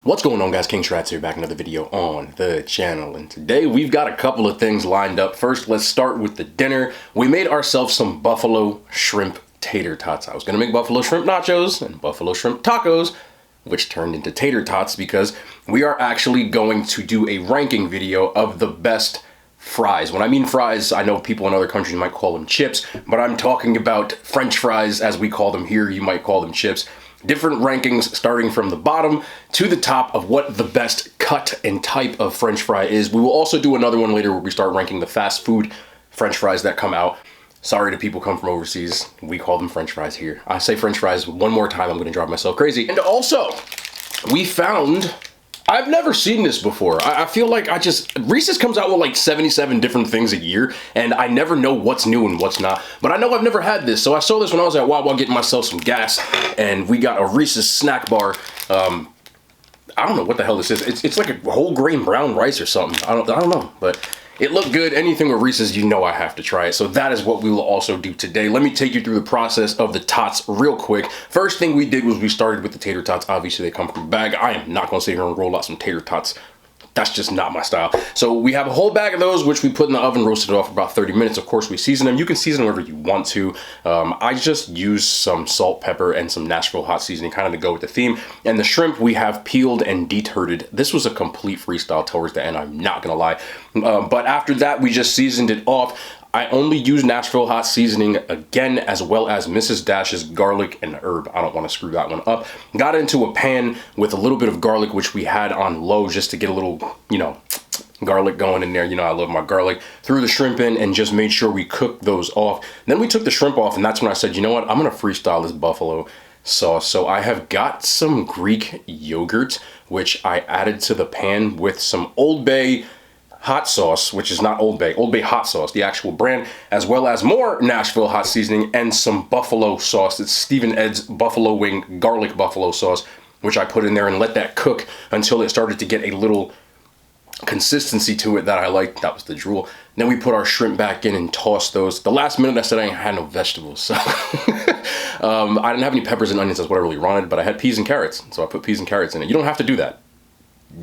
What's going on, guys? King Shrats here, back another video on the channel, and today we've got a couple of things lined up. First, let's start with the dinner. We made ourselves some buffalo shrimp tater tots. I was gonna make buffalo shrimp nachos and buffalo shrimp tacos, which turned into tater tots because we are actually going to do a ranking video of the best fries. When I mean fries, I know people in other countries might call them chips, but I'm talking about French fries as we call them here. You might call them chips. Different rankings starting from the bottom to the top of what the best cut and type of French fry is. We will also do another one later where we start ranking the fast food French fries that come out. Sorry to people come from overseas. We call them French fries here. I say French fries one more time, I'm gonna drive myself crazy. And also, we found, I've never seen this before. I feel like Reeses comes out with like 77 different things a year, and I never know what's new and what's not. But I know I've never had this, so I saw this when I was at Wawa getting myself some gas, and we got a Reeses snack bar. I don't know what the hell this is. It's like a whole grain brown rice or something. I don't know, but it looked good. Anything with Reeses, you know I have to try it. So that is what we will also do today. Let me take you through the process of the tots real quick. First thing we did was we started with the tater tots. Obviously they come from a bag. I am not gonna sit here and roll out some tater tots. That's just not my style. So we have a whole bag of those, which we put in the oven, roasted off for about 30 minutes. Of course, we season them. You can season whatever you want to. I just use some salt, pepper, and some Nashville hot seasoning, kind of to go with the theme. And the shrimp we have peeled and deturred. This was a complete freestyle towards the end, I'm not gonna lie. But after that, we just seasoned it off. I only use Nashville hot seasoning again, as well as Mrs. Dash's garlic and herb. I don't want to screw that one up. Got into a pan with a little bit of garlic, which we had on low just to get a little, garlic going in there. You know, I love my garlic. Threw the shrimp in and just made sure we cooked those off. Then we took the shrimp off, and that's when I said, you know what, I'm going to freestyle this buffalo sauce. So I have got some Greek yogurt, which I added to the pan with some Old Bay hot sauce, which is not Old Bay hot sauce, the actual brand, as well as more Nashville hot seasoning and some buffalo sauce. It's Stephen Ed's buffalo wing garlic buffalo sauce, which I put in there and let that cook until it started to get a little consistency to it that I liked. That was the drool. Then we put our shrimp back in and tossed those. The last minute I said I had no vegetables, so I didn't have any peppers and onions. That's what I really wanted, but I had peas and carrots, so I put peas and carrots in it. You don't have to do that.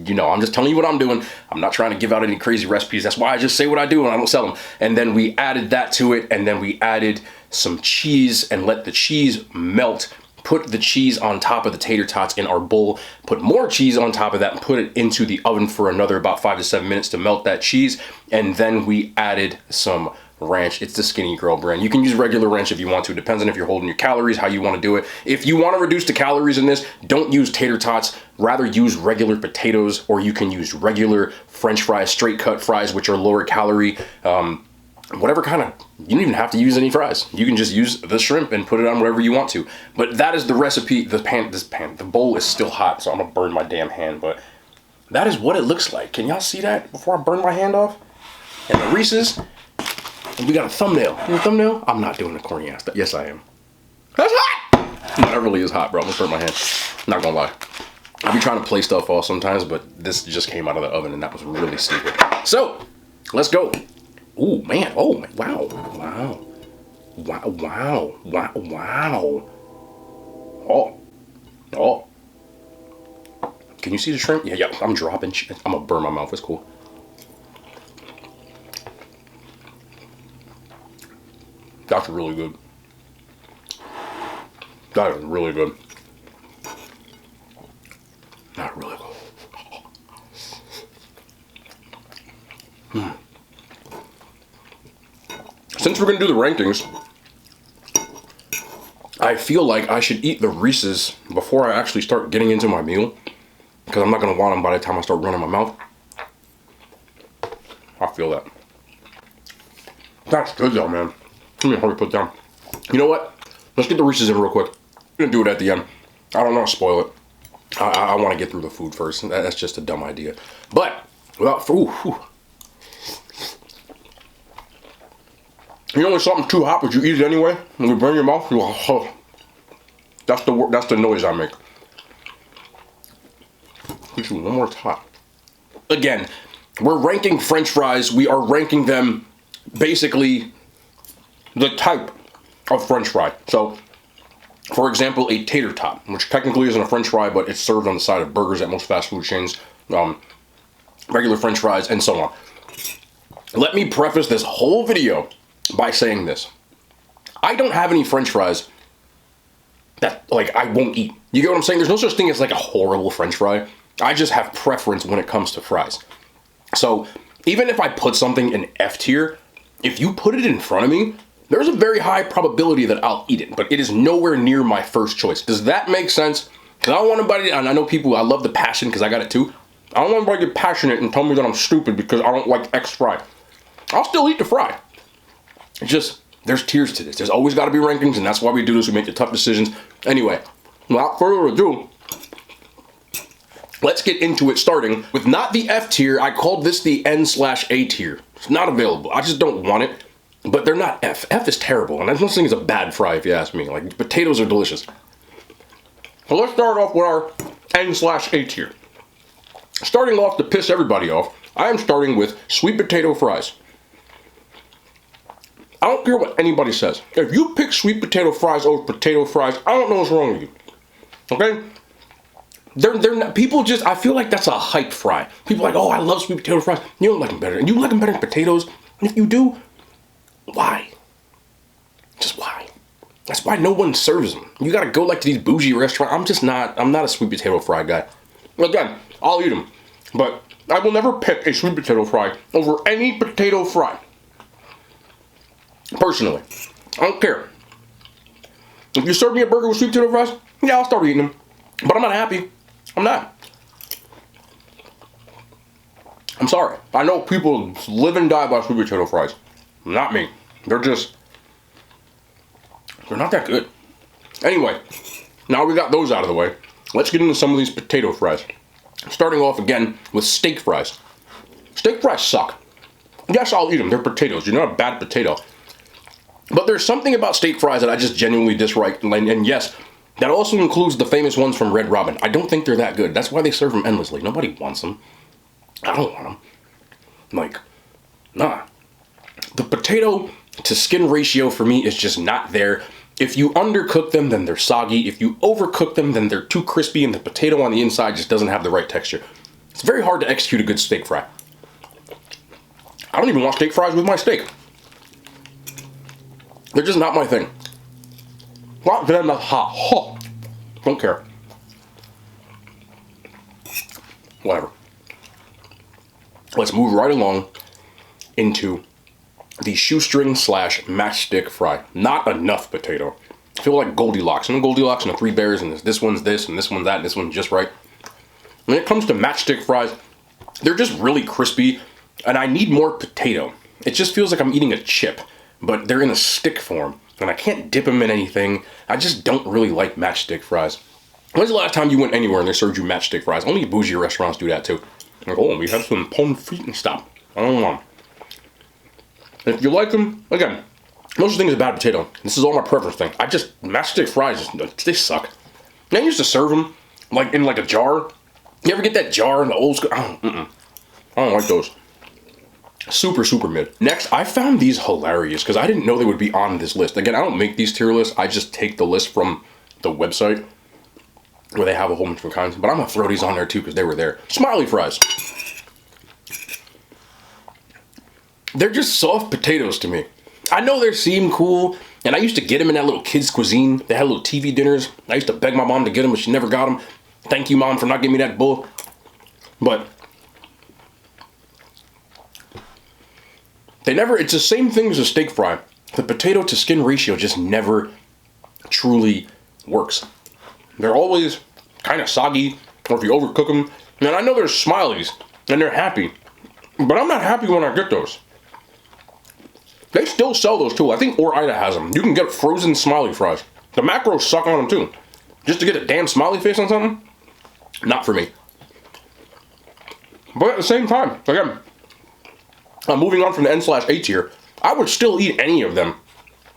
You know, I'm just telling you what I'm doing. I'm not trying to give out any crazy recipes. That's why I just say what I do and I don't sell them. And then we added that to it, and then we added some cheese and let the cheese melt. Put the cheese on top of the tater tots in our bowl, put more cheese on top of that, and put it into the oven for another about 5 to 7 minutes to melt that cheese. And then we added some ranch. It's the Skinny Girl brand. You can use regular ranch if you want to. It depends on if you're holding your calories, how you want to do it. If you want to reduce the calories in this, don't use tater tots. Rather use regular potatoes, or you can use regular French fries, straight cut fries, which are lower calorie. Whatever kind of, you don't even have to use any fries. You can just use the shrimp and put it on whatever you want to. But that is the recipe. The bowl is still hot, so I'm gonna burn my damn hand, but that is what it looks like. Can y'all see that before I burn my hand off? And the Reeses. And we got a thumbnail. You know, thumbnail? I'm not doing the corny ass stuff. Yes, I am. That's hot! No, that really is hot, bro. I'm gonna burn my hand. Not gonna lie. I be trying to play stuff off sometimes, but this just came out of the oven and that was really stupid. So, let's go. Ooh, man. Oh, man. Wow. Wow. Wow. Wow. Wow. Wow. Oh. Oh. Can you see the shrimp? Yeah, I'm dropping. I'm gonna burn my mouth. It's cool. That's really good. That is really good. That's really good. Since we're gonna do the rankings, I feel like I should eat the Reeses before I actually start getting into my meal, because I'm not gonna want them by the time I start running my mouth. I feel that. That's good though, man. Let me hurry put down. You know what? Let's get the Reeses in real quick. We're gonna do it at the end. I don't want to spoil it. I want to get through the food first. That's just a dumb idea. But without food, you know when something's too hot, but you eat it anyway, when you burn your mouth, you go, oh. That's the noise I make. One more hot. Again, we're ranking French fries. We are ranking them basically the type of French fry. So For example, a tater tot, which technically isn't a French fry, but it's served on the side of burgers at most fast food chains, regular French fries, and so on. Let me preface this whole video by saying this. I don't have any French fries that, like, I won't eat. You get what I'm saying? There's no such thing as, like, a horrible French fry. I just have preference when it comes to fries. So, even if I put something in F tier, if you put it in front of me, there's a very high probability that I'll eat it, but it is nowhere near my first choice. Does that make sense? Because I don't want anybody, and I know people, I love the passion because I got it too. I don't want anybody to get passionate and tell me that I'm stupid because I don't like X fry. I'll still eat the fry. It's just, there's tiers to this. There's always got to be rankings, and that's why we do this. We make the tough decisions. Anyway, without further ado, let's get into it, starting with not the F tier. I called this the N/A tier. It's not available. I just don't want it. But they're not F. F is terrible, and I don't think it's a bad fry if you ask me. Like, potatoes are delicious. So let's start off with our N/A tier. Starting off to piss everybody off, I am starting with sweet potato fries. I don't care what anybody says. If you pick sweet potato fries over potato fries, I don't know what's wrong with you. Okay? They're not, people just, I feel like that's a hype fry. People are like, oh, I love sweet potato fries. You don't like them better. And you like them better than potatoes. And if you do, why? Just why? That's why no one serves them. You gotta go like to these bougie restaurants. I'm not a sweet potato fry guy. Again, I'll eat them. But I will never pick a sweet potato fry over any potato fry. Personally. I don't care. If you serve me a burger with sweet potato fries, yeah, I'll start eating them. But I'm not happy. I'm not. I'm sorry. I know people live and die by sweet potato fries. Not me. They're not that good. Anyway, now we got those out of the way. Let's get into some of these potato fries. Starting off again with steak fries. Steak fries suck. Yes, I'll eat them. They're potatoes. You're not a bad potato. But there's something about steak fries that I just genuinely dislike. And yes, that also includes the famous ones from Red Robin. I don't think they're that good. That's why they serve them endlessly. Nobody wants them. I don't want them. Like, nah. The potato to skin ratio for me is just not there. If you undercook them, then they're soggy. If you overcook them, then they're too crispy and the potato on the inside just doesn't have the right texture. It's very hard to execute a good steak fry. I don't even want steak fries with my steak. They're just not my thing. Don't care. Whatever. Let's move right along into the shoestring / matchstick fry. Not enough potato. I feel like Goldilocks. You know Goldilocks and the Three Bears, and this one's this, and this one's that, and this one's just right. When it comes to matchstick fries, they're just really crispy, and I need more potato. It just feels like I'm eating a chip, but they're in a stick form, and I can't dip them in anything. I just don't really like matchstick fries. When's the last time you went anywhere and they served you matchstick fries? Only bougie restaurants do that too. Like, oh, we have some pommes frites and stuff. I don't want them. If you like them, again, no such thing as a bad potato. This is all my preference thing. Matchstick fries, they suck. And I used to serve them like in like a jar. You ever get that jar in the old school? I don't like those. Super, super mid. Next, I found these hilarious because I didn't know they would be on this list. Again, I don't make these tier lists. I just take the list from the website where they have a whole bunch of kinds. But I'm going to throw these on there too because they were there. Smiley fries. They're just soft potatoes to me. I know they seem cool, and I used to get them in that little kids' cuisine. They had little TV dinners. I used to beg my mom to get them, but she never got them. Thank you, Mom, for not giving me that bull. But it's the same thing as a steak fry. The potato to skin ratio just never truly works. They're always kind of soggy, or if you overcook them. And I know there's Smileys, and they're happy, but I'm not happy when I get those. They still sell those too. I think Ore-Ida has them. You can get frozen Smiley fries. The macros suck on them too. Just to get a damn smiley face on something? Not for me. But at the same time, again, moving on from the N/A tier, I would still eat any of them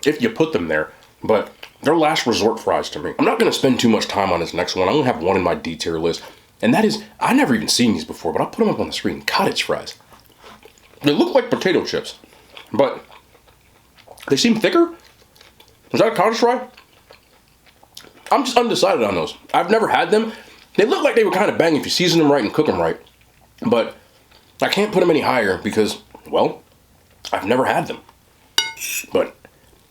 if you put them there. But they're last resort fries to me. I'm not going to spend too much time on this next one. I'm going to have one in my D tier list. And that is, I've never even seen these before, but I'll put them up on the screen. Cottage fries. They look like potato chips, but they seem thicker. Is that a cottage fry? I'm just undecided on those. I've never had them. They look like they were kind of bang if you season them right and cook them right. But I can't put them any higher because, well, I've never had them. But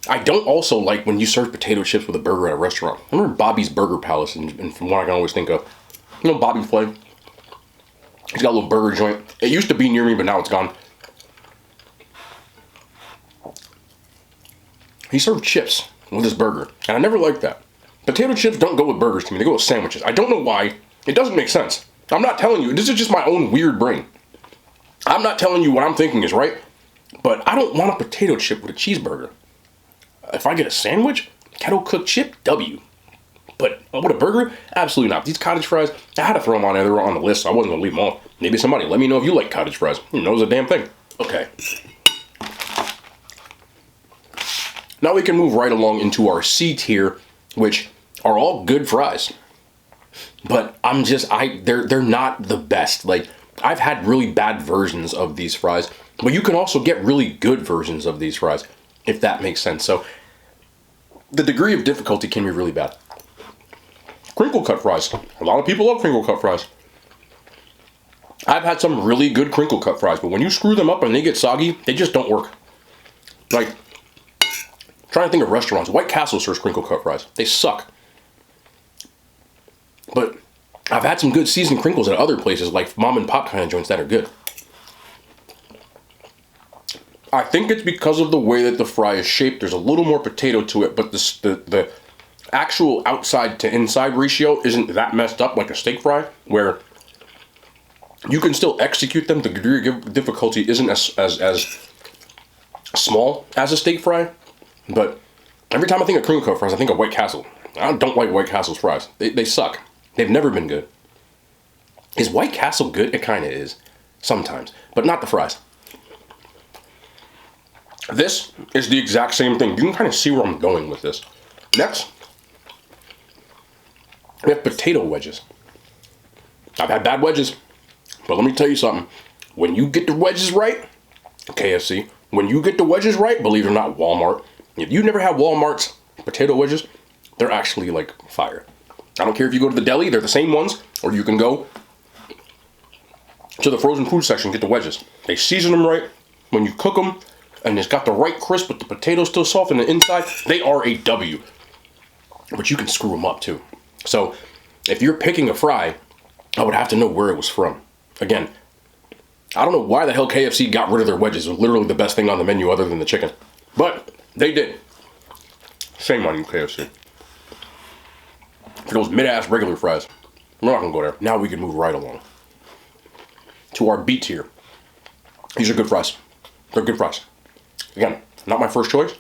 I don't also like when you serve potato chips with a burger at a restaurant. I remember Bobby's Burger Palace, and from what I can always think of. You know Bobby Flay? He's got a little burger joint. It used to be near me, but now it's gone. He served chips with his burger, and I never liked that. Potato chips don't go with burgers to me. They go with sandwiches. I don't know why. It doesn't make sense. I'm not telling you. This is just my own weird brain. I'm not telling you what I'm thinking is right, but I don't want a potato chip with a cheeseburger. If I get a sandwich, kettle cooked chip, W. But with a burger, absolutely not. These cottage fries, I had to throw them on there. They were on the list, so I wasn't going to leave them off. Maybe somebody, let me know if you like cottage fries. Who knows a damn thing. Okay. Now we can move right along into our C tier, which are all good fries. But they're not the best. Like, I've had really bad versions of these fries, but you can also get really good versions of these fries, if that makes sense. So, the degree of difficulty can be really bad. Crinkle cut fries. A lot of people love crinkle cut fries. I've had some really good crinkle cut fries, but when you screw them up and they get soggy, they just don't work. Like, trying to think of restaurants. White Castle serves crinkle cut fries. They suck. But I've had some good seasoned crinkles at other places, like mom and pop kind of joints that are good. I think it's because of the way that the fry is shaped. There's a little more potato to it, but the actual outside to inside ratio isn't that messed up like a steak fry, where you can still execute them. The degree of difficulty isn't as small as a steak fry. But every time I think of crinkle cut fries, I think of White Castle. I don't like White Castle's fries. They suck. They've never been good. Is White Castle good? It kind of is. Sometimes. But not the fries. This is the exact same thing. You can kind of see where I'm going with this. Next, we have potato wedges. I've had bad wedges. But let me tell you something. When you get the wedges right, KFC, when you get the wedges right, believe it or not, Walmart, if you never had Walmart's potato wedges, they're actually like fire. I don't care if you go to the deli, they're the same ones, or you can go to the frozen food section and get the wedges. They season them right. When you cook them, and it's got the right crisp, but the potato's still soft on the inside, they are a W. But you can screw them up too. So if you're picking a fry, I would have to know where it was from. Again, I don't know why the hell KFC got rid of their wedges. It was literally the best thing on the menu other than the chicken. But they did. Shame on you, KFC. For those mid-ass regular fries. We're not going to go there. Now we can move right along to our B tier. These are good fries. They're good fries. Again, not my first choice,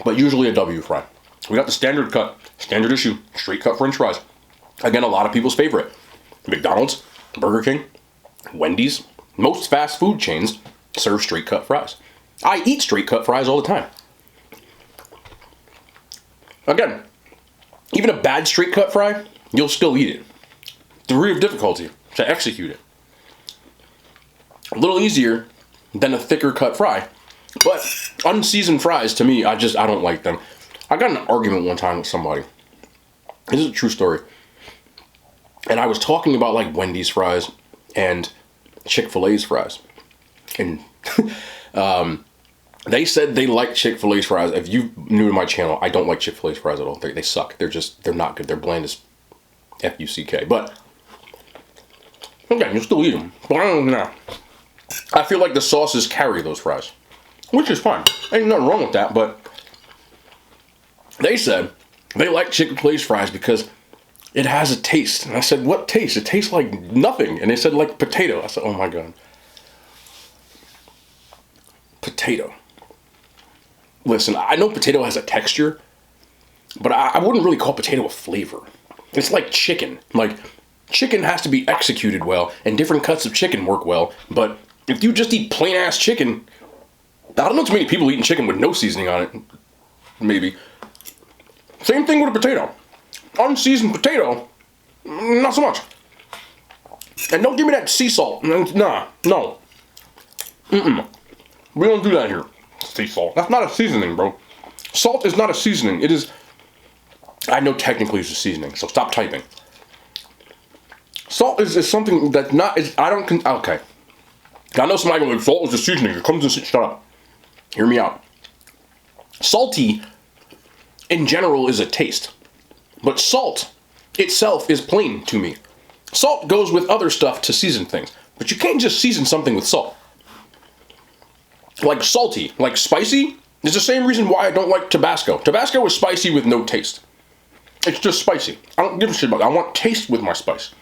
but usually a W fry. We got the standard cut, standard issue, straight cut French fries. Again, a lot of people's favorite. McDonald's, Burger King, Wendy's, most fast food chains serve straight cut fries. I eat straight cut fries all the time. Again, even a bad straight cut fry, you'll still eat it. Degree of difficulty to execute it. A little easier than a thicker cut fry. But unseasoned fries, to me, I don't like them. I got in an argument one time with somebody. This is a true story. And I was talking about like Wendy's fries and Chick-fil-A's fries. And they said they like Chick-fil-A's fries. If you're new to my channel, I don't like Chick-fil-A's fries at all. They suck. They're not good. They're bland as F-U-C-K. But, again, you'll still eat them. But I don't know. I feel like the sauces carry those fries. Which is fine. Ain't nothing wrong with that, but they said they like Chick-fil-A's fries because it has a taste. And I said, what taste? It tastes like nothing. And they said, like potato. I said, oh my God. Potato. Listen, I know potato has a texture, but I wouldn't really call potato a flavor. It's like chicken. Like, chicken has to be executed well, and different cuts of chicken work well, but if you just eat plain-ass chicken, I don't know too many people eating chicken with no seasoning on it. Maybe. Same thing with a potato. Unseasoned potato, not so much. And don't give me that sea salt. Nah, no. We don't do that here. Sea salt. That's not a seasoning, bro. Salt is not a seasoning. It is I know technically it's a seasoning, so stop typing. Salt is something that's not, okay. I know somebody goes, salt is a seasoning, it comes in, shut up. Hear me out. Salty, in general, is a taste. But salt itself is plain to me. Salt goes with other stuff to season things. But you can't just season something with salt. Like salty, like spicy, is the same reason why I don't like Tabasco. Tabasco is spicy with no taste. It's just spicy. I don't give a shit about it. I want taste with my spice.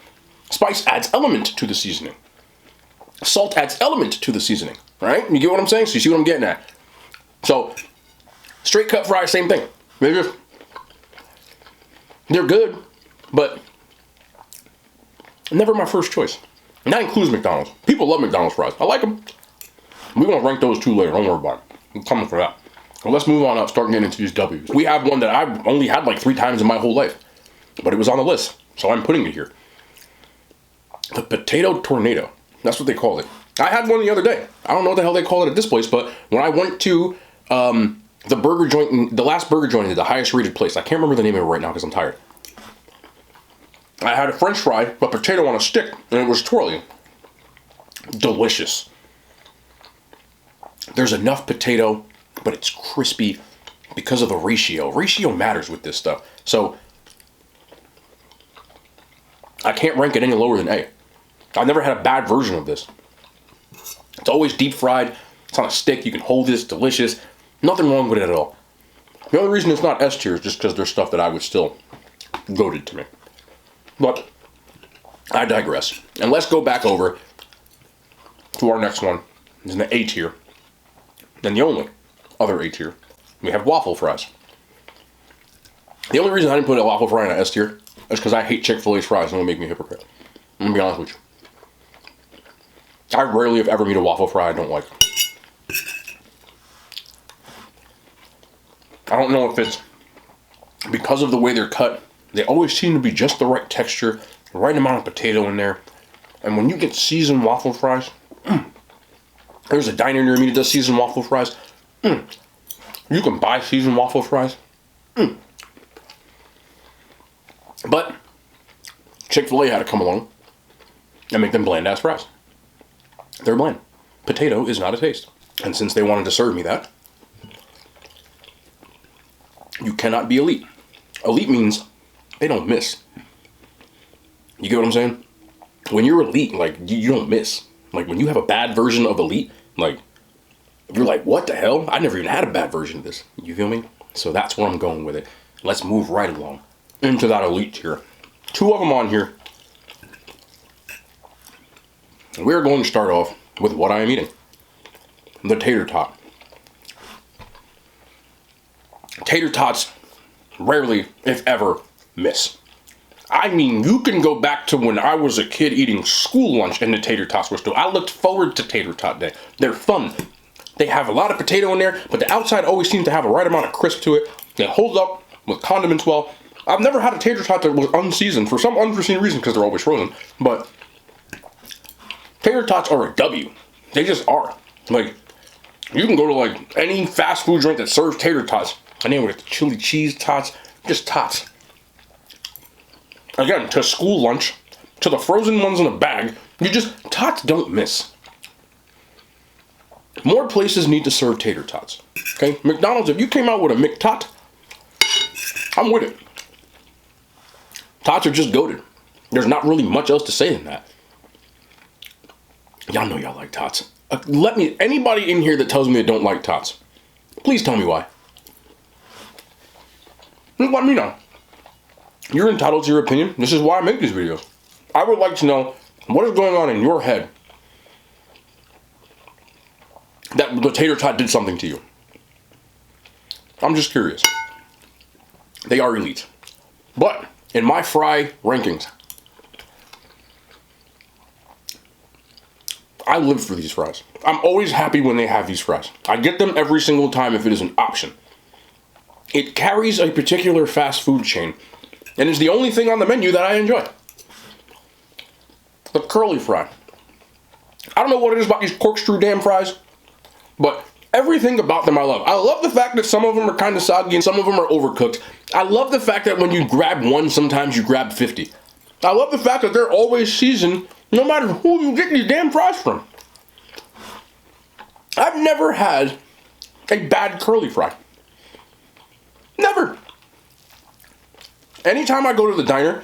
Spice adds element to the seasoning. Salt adds element to the seasoning, right? You get what I'm saying? So you see what I'm getting at? So, straight cut fries, same thing. They're good, but never my first choice. And that includes McDonald's. People love McDonald's fries. I like them. We're going to rank those two later. Don't worry about it. I'm coming for that. Well, let's move on up, start getting into these W's. We have one that I've only had like 3 times in my whole life, but it was on the list, so I'm putting it here. The potato tornado. That's what they call it. I had one the other day. I don't know what the hell they call it at this place, but when I went to the burger joint, the last burger joint, the highest rated place, I can't remember the name of it right now because I'm tired. I had a french fry, but potato on a stick, and it was twirling. Delicious. There's enough potato, but it's crispy because of the ratio. Ratio matters with this stuff. So, I can't rank it any lower than A. I've never had a bad version of this. It's always deep fried. It's on a stick. You can hold it. It's delicious. Nothing wrong with it at all. The only reason it's not S tier is just because there's stuff that I would still goated to me. But I digress. And let's go back over to our next one. It's in the A tier. And the only other A tier. We have waffle fries. The only reason I didn't put a waffle fry in an S tier is because I hate Chick-fil-A's fries and it'll make me a hypocrite. I'm gonna be honest with you. I rarely, if ever, meet a waffle fry I don't like. I don't know if it's because of the way they're cut. They always seem to be just the right texture, the right amount of potato in there. And when you get seasoned waffle fries, there's a diner near me that does seasoned waffle fries. You can buy seasoned waffle fries. But Chick-fil-A had to come along and make them bland-ass fries. They're bland. Potato is not a taste. And since they wanted to serve me that, you cannot be elite. Elite means they don't miss. You get what I'm saying? When you're elite, like, you don't miss. Like, when you have a bad version of elite, like, you're like, what the hell? I never even had a bad version of this. You feel me? So that's where I'm going with it. Let's move right along into that elite tier. 2 of them on here. We're going to start off with what I am eating. The tater tot. Tater tots rarely, if ever, miss. I mean, you can go back to when I was a kid eating school lunch and the tater tots were still. I looked forward to tater tot day. They're fun. They have a lot of potato in there, but the outside always seems to have a right amount of crisp to it. It holds up with condiments well. I've never had a tater tot that was unseasoned for some unforeseen reason because they're always frozen, but tater tots are a W. They just are. Like, you can go to like any fast food joint that serves tater tots, and then with the chili cheese tots, just tots. Again, to school lunch, to the frozen ones in a bag, tots don't miss. More places need to serve tater tots. Okay? McDonald's, if you came out with a McTot, I'm with it. Tots are just goated. There's not really much else to say than that. Y'all know y'all like tots. Anybody in here that tells me they don't like tots, please tell me why. Let me know. You're entitled to your opinion. This is why I make these videos. I would like to know what is going on in your head that the tater tot did something to you. I'm just curious. They are elite. But in my fry rankings, I live for these fries. I'm always happy when they have these fries. I get them every single time if it is an option. It carries a particular fast food chain and is the only thing on the menu that I enjoy. The curly fry. I don't know what it is about these corkscrew damn fries, but everything about them I love. I love the fact that some of them are kind of soggy and some of them are overcooked. I love the fact that when you grab one, sometimes you grab 50. I love the fact that they're always seasoned, no matter who you get these damn fries from. I've never had a bad curly fry. Never. Anytime I go to the diner,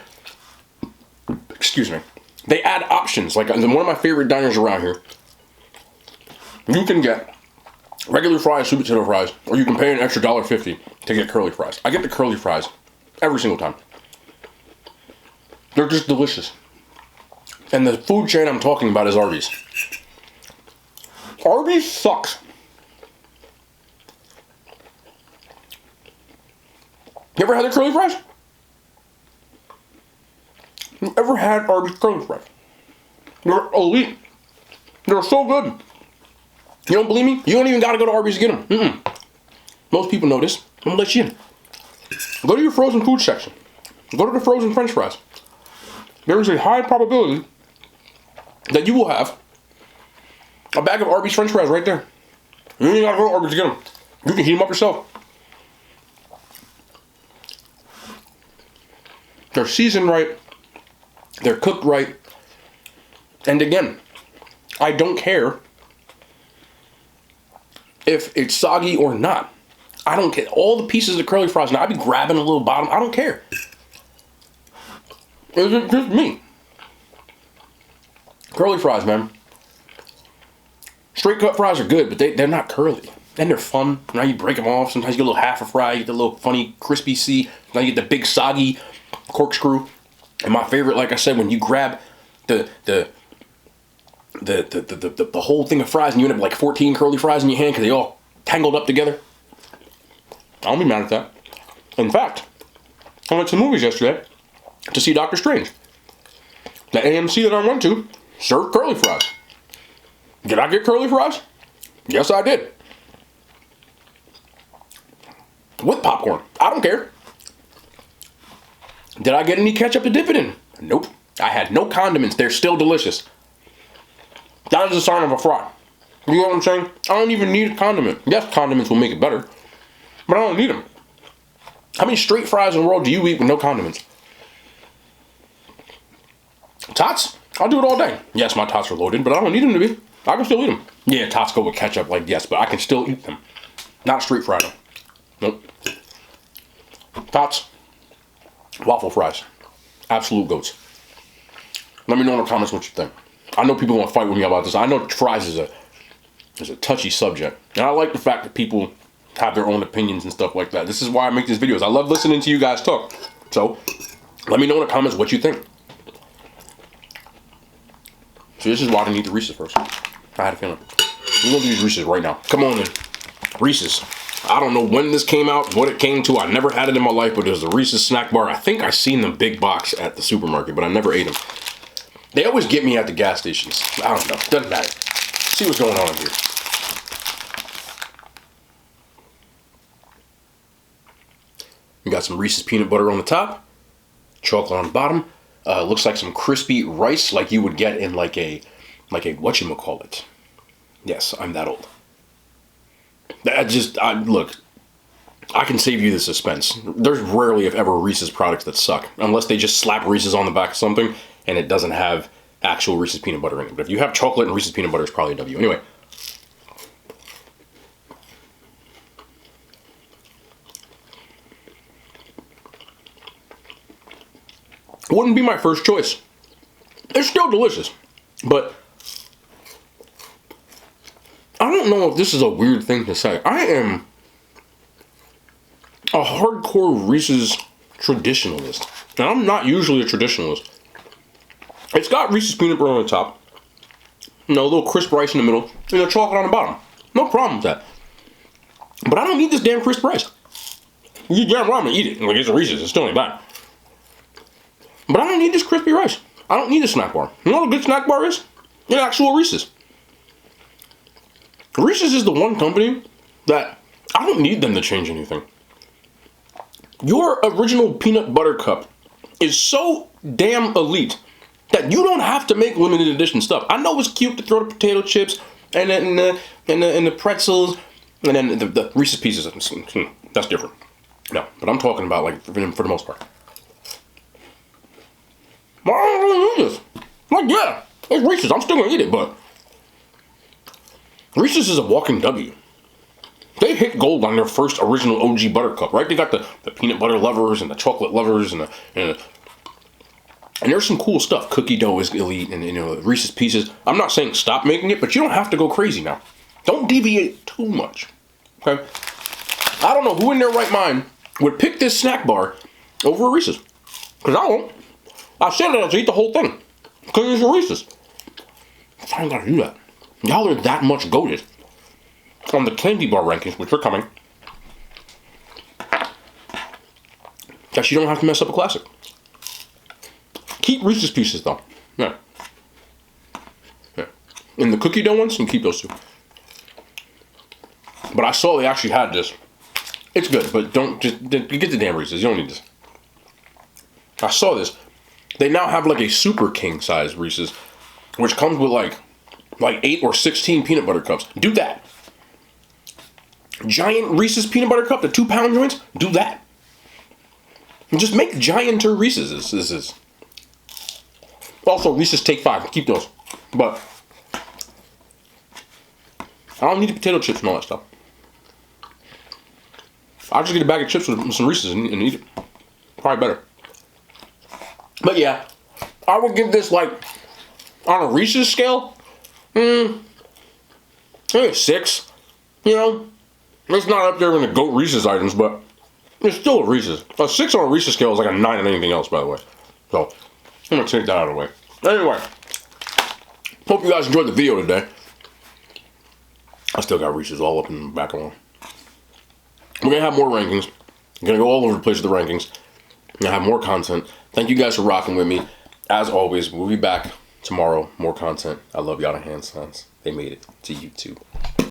excuse me, they add options. Like in one of my favorite diners around here, you can get regular fries, sweet potato fries, or you can pay an extra $1.50 to get curly fries. I get the curly fries every single time. They're just delicious. And the food chain I'm talking about is Arby's. Arby's sucks. You ever had the curly fries? You ever had Arby's curly fries? They're elite. They're so good. You don't believe me? You don't even gotta go to Arby's to get them. Most people know this. I'm gonna let you in. Go to your frozen food section. Go to the frozen French fries. There is a high probability that you will have a bag of Arby's French fries right there. You don't even gotta go to Arby's to get them. You can heat them up yourself. They're seasoned right. They're cooked right. And again, I don't care if it's soggy or not. I don't care. All the pieces of curly fries, now I'd be grabbing a little bottom. I don't care. It's just me. Curly fries, man. Straight cut fries are good, but they're not curly. And they're fun. Now you break them off. Sometimes you get a little half a fry. You get the little funny crispy C. Now you get the big soggy corkscrew. And my favorite, like I said, when you grab the whole thing of fries and you end up with like 14 curly fries in your hand because they all tangled up together. I don't be mad at that. In fact, I went to the movies yesterday to see Doctor Strange. The AMC that I went to served curly fries. Did I get curly fries? Yes, I did. With popcorn. I don't care. Did I get any ketchup to dip it in? Nope. I had no condiments. They're still delicious. That is a sign of a fry. You know what I'm saying? I don't even need a condiment. Yes, condiments will make it better, but I don't need them. How many straight fries in the world do you eat with no condiments? Tots? I'll do it all day. Yes, my tots are loaded, but I don't need them to be. I can still eat them. Yeah, tots go with ketchup, like yes, but I can still eat them. Not straight fried. Nope. Tots. Waffle fries. Absolute goats. Let me know in the comments what you think. I know people want to fight with me about this. I know fries is a touchy subject. And I like the fact that people have their own opinions and stuff like that. This is why I make these videos. I love listening to you guys talk. So, let me know in the comments what you think. So this is why I didn't eat the Reeses first. I had a feeling. We're going to do these Reeses right now. Come on in. Reeses. I don't know when this came out, what it came to. I never had it in my life, but it was a Reeses snack bar. I think I seen them big box at the supermarket, but I never ate them. They always get me at the gas stations. I don't know. Doesn't matter. See what's going on here. We got some Reese's peanut butter on the top, chocolate on the bottom. Looks like some crispy rice, like you would get in like a whatchamacallit. Yes, I'm that old. Look, I can save you the suspense. There's rarely, if ever, Reese's products that suck, unless they just slap Reese's on the back of something and it doesn't have actual Reese's peanut butter in it. But if you have chocolate and Reese's peanut butter, it's probably a W. Anyway. Wouldn't be my first choice. It's still delicious, but I don't know if this is a weird thing to say. I am a hardcore Reese's traditionalist, and I'm not usually a traditionalist. It's got Reese's peanut butter on the top, a little crisp rice in the middle, and the chocolate on the bottom. No problem with that. But I don't need this damn crisp rice. You damn right I'm gonna eat it. Like, it's a Reese's, it's still ain't bad. But I don't need this crispy rice. I don't need a snack bar. You know what a good snack bar is? An actual Reese's. Reese's is the one company that I don't need them to change anything. Your original peanut butter cup is so damn elite that you don't have to make limited edition stuff. I know it's cute to throw the potato chips and then the pretzels and then the Reese's Pieces. That's different. No, but I'm talking about like for the most part. Well, I don't really eat this. Like, yeah, it's Reese's. I'm still gonna eat it, but Reese's is a walking W. They hit gold on their first original OG Buttercup, right? They got the peanut butter lovers and the chocolate lovers and there's some cool stuff. Cookie dough is elite, and Reese's Pieces. I'm not saying stop making it, but you don't have to go crazy now. Don't deviate too much, okay? I don't know who in their right mind would pick this snack bar over a Reese's, because I won't. I said that I'll eat the whole thing, because it's a Reese's. I don't gotta do that. Y'all are that much goated on the candy bar rankings, which are coming, that you don't have to mess up a classic. Keep Reese's Pieces though. Yeah. And the cookie dough ones, you can keep those two. But I saw they actually had this. It's good, but don't just get the damn Reese's. You don't need this. I saw this. They now have like a super king size Reese's, which comes with like 8 or 16 peanut butter cups. Do that. Giant Reese's peanut butter cup, the 2-pound joints. Do that. And just make gianter Reese's. This is. Also, Reese's Take 5. Keep those. But I don't need the potato chips and all that stuff. I'll just get a bag of chips with some Reese's and eat it. Probably better. But yeah, I would give this like, on a Reese's scale, maybe a 6. You know, it's not up there in the GOAT Reese's items, but it's still a Reese's. A 6 on a Reese's scale is like a 9 on anything else, by the way. So, I'm gonna take that out of the way. Anyway, hope you guys enjoyed the video today. I still got Reese's all up in the back of one. We're gonna have more rankings. I'm gonna go all over the place with the rankings. I'm gonna have more content. Thank you guys for rocking with me. As always, we'll be back tomorrow. More content. I love y'all to hand signs. They made it to YouTube.